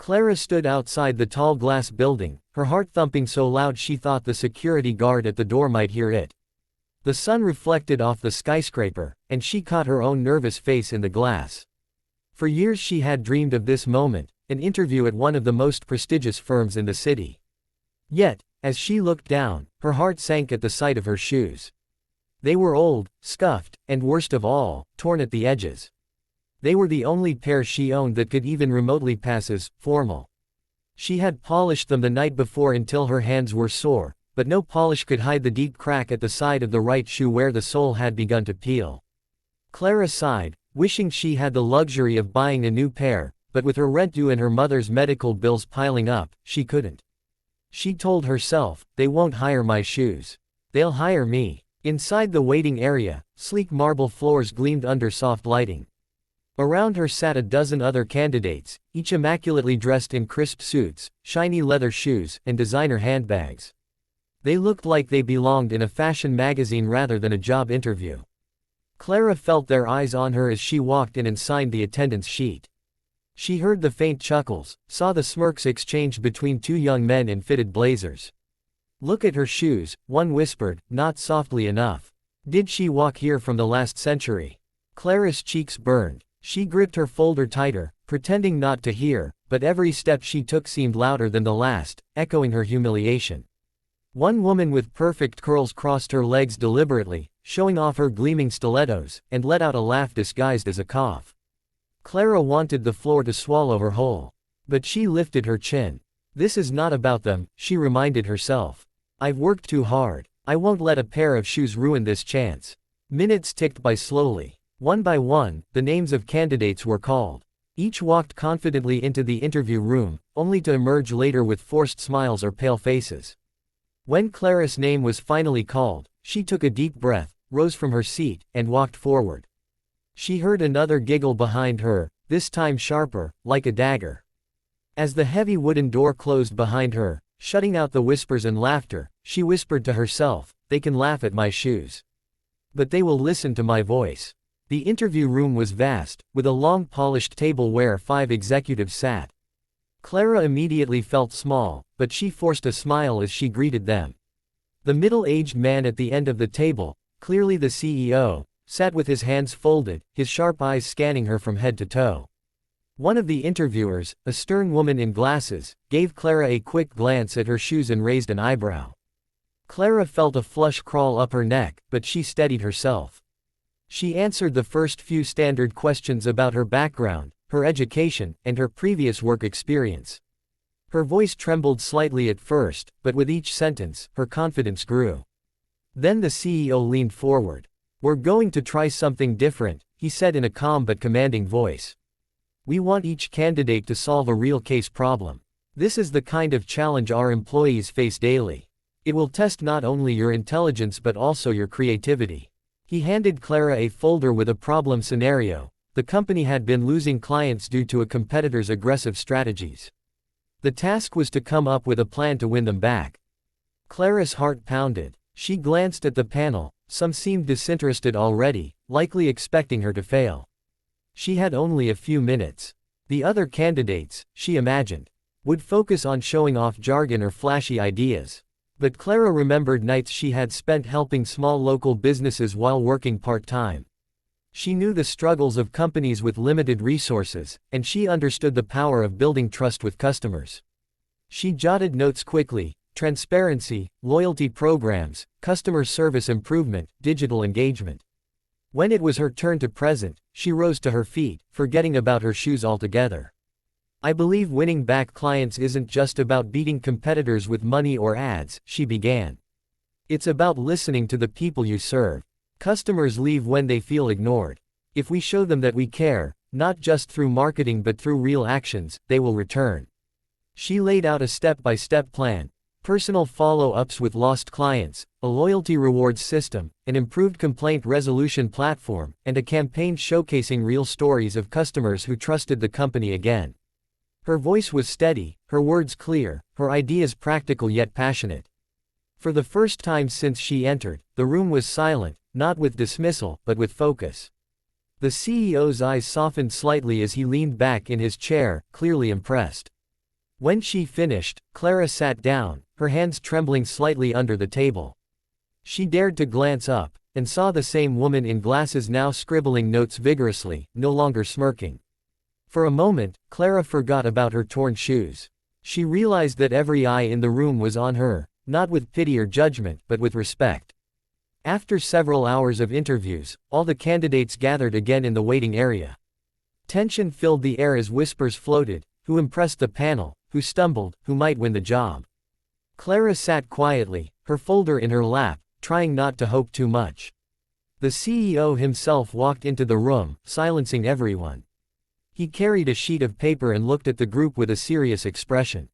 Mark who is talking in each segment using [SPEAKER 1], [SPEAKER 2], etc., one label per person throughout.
[SPEAKER 1] Clara stood outside the tall glass building, her heart thumping so loud she thought the security guard at the door might hear it. The sun reflected off the skyscraper, and she caught her own nervous face in the glass. For years she had dreamed of this moment, an interview at one of the most prestigious firms in the city. Yet, as she looked down, her heart sank at the sight of her shoes. They were old, scuffed, and worst of all, torn at the edges. They were the only pair she owned that could even remotely pass as formal. She had polished them the night before until her hands were sore, but no polish could hide the deep crack at the side of the right shoe where the sole had begun to peel. Clara sighed, wishing she had the luxury of buying a new pair, but with her rent due and her mother's medical bills piling up, she couldn't. She told herself, "They won't hire my shoes. They'll hire me." Inside the waiting area, sleek marble floors gleamed under soft lighting. Around her sat a dozen other candidates, each immaculately dressed in crisp suits, shiny leather shoes, and designer handbags. They looked like they belonged in a fashion magazine rather than a job interview. Clara felt their eyes on her as she walked in and signed the attendance sheet. She heard the faint chuckles, saw the smirks exchanged between two young men in fitted blazers. "Look at her shoes," one whispered, not softly enough. "Did she walk here from the last century?" Clara's cheeks burned. She gripped her folder tighter, pretending not to hear, but every step she took seemed louder than the last, echoing her humiliation. One woman with perfect curls crossed her legs deliberately, showing off her gleaming stilettos, and let out a laugh disguised as a cough. Clara wanted the floor to swallow her whole. But she lifted her chin. "This is not about them," she reminded herself. "I've worked too hard. I won't let a pair of shoes ruin this chance." Minutes ticked by slowly. One by one, the names of candidates were called. Each walked confidently into the interview room, only to emerge later with forced smiles or pale faces. When Clara's name was finally called, she took a deep breath, rose from her seat, and walked forward. She heard another giggle behind her, this time sharper, like a dagger. As the heavy wooden door closed behind her, shutting out the whispers and laughter, she whispered to herself, "They can laugh at my shoes. But they will listen to my voice." The interview room was vast, with a long polished table where 5 executives sat. Clara immediately felt small, but she forced a smile as she greeted them. The middle-aged man at the end of the table, clearly the CEO, sat with his hands folded, his sharp eyes scanning her from head to toe. One of the interviewers, a stern woman in glasses, gave Clara a quick glance at her shoes and raised an eyebrow. Clara felt a flush crawl up her neck, but she steadied herself. She answered the first few standard questions about her background, her education, and her previous work experience. Her voice trembled slightly at first, but with each sentence, her confidence grew. Then the CEO leaned forward. "We're going to try something different," he said in a calm but commanding voice. "We want each candidate to solve a real case problem. This is the kind of challenge our employees face daily. It will test not only your intelligence but also your creativity." He handed Clara a folder with a problem scenario. The company had been losing clients due to a competitor's aggressive strategies. The task was to come up with a plan to win them back. Clara's heart pounded. She glanced at the panel. Some seemed disinterested already, likely expecting her to fail. She had only a few minutes. The other candidates, she imagined, would focus on showing off jargon or flashy ideas. But Clara remembered nights she had spent helping small local businesses while working part-time. She knew the struggles of companies with limited resources, and she understood the power of building trust with customers. She jotted notes quickly: transparency, loyalty programs, customer service improvement, digital engagement. When it was her turn to present, she rose to her feet, forgetting about her shoes altogether. "I believe winning back clients isn't just about beating competitors with money or ads," she began. "It's about listening to the people you serve. Customers leave when they feel ignored. If we show them that we care, not just through marketing but through real actions, they will return." She laid out a step-by-step plan: personal follow-ups with lost clients, a loyalty rewards system, an improved complaint resolution platform, and a campaign showcasing real stories of customers who trusted the company again. Her voice was steady, her words clear, her ideas practical yet passionate. For the first time since she entered, the room was silent, not with dismissal, but with focus. The CEO's eyes softened slightly as he leaned back in his chair, clearly impressed. When she finished, Clara sat down, her hands trembling slightly under the table. She dared to glance up, and saw the same woman in glasses now scribbling notes vigorously, no longer smirking. For a moment, Clara forgot about her torn shoes. She realized that every eye in the room was on her, not with pity or judgment, but with respect. After several hours of interviews, all the candidates gathered again in the waiting area. Tension filled the air as whispers floated: who impressed the panel, who stumbled, who might win the job. Clara sat quietly, her folder in her lap, trying not to hope too much. The CEO himself walked into the room, silencing everyone. He carried a sheet of paper and looked at the group with a serious expression.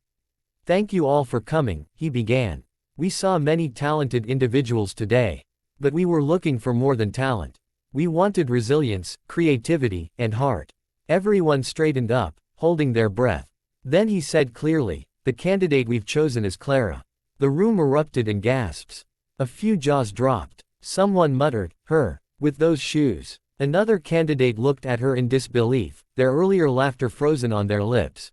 [SPEAKER 1] "Thank you all for coming," he began. "We saw many talented individuals today. But we were looking for more than talent. We wanted resilience, creativity, and heart." Everyone straightened up, holding their breath. Then he said clearly, "The candidate we've chosen is Clara." The room erupted in gasps. A few jaws dropped. Someone muttered, "Her. With those shoes." Another candidate looked at her in disbelief, their earlier laughter frozen on their lips.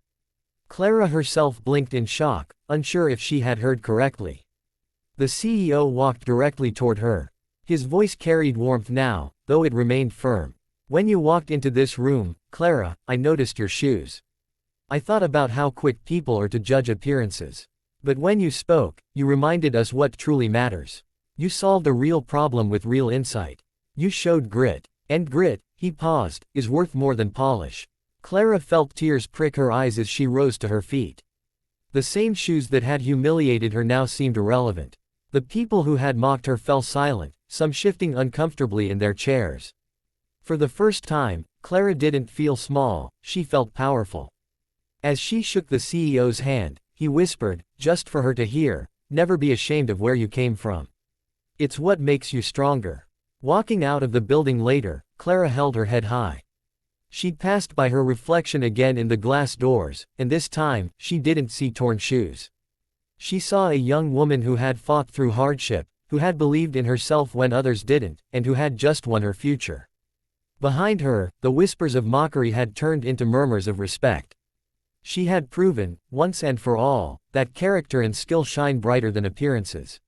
[SPEAKER 1] Clara herself blinked in shock, unsure if she had heard correctly. The CEO walked directly toward her. His voice carried warmth now, though it remained firm. "When you walked into this room, Clara, I noticed your shoes. I thought about how quick people are to judge appearances. But when you spoke, you reminded us what truly matters. You solved a real problem with real insight. You showed grit. And grit," he paused, "is worth more than polish." Clara felt tears prick her eyes as she rose to her feet. The same shoes that had humiliated her now seemed irrelevant. The people who had mocked her fell silent, some shifting uncomfortably in their chairs. For the first time, Clara didn't feel small, she felt powerful. As she shook the CEO's hand, he whispered, just for her to hear, "Never be ashamed of where you came from. It's what makes you stronger." Walking out of the building later, Clara held her head high. She'd passed by her reflection again in the glass doors, and this time, she didn't see torn shoes. She saw a young woman who had fought through hardship, who had believed in herself when others didn't, and who had just won her future. Behind her, the whispers of mockery had turned into murmurs of respect. She had proven, once and for all, that character and skill shine brighter than appearances.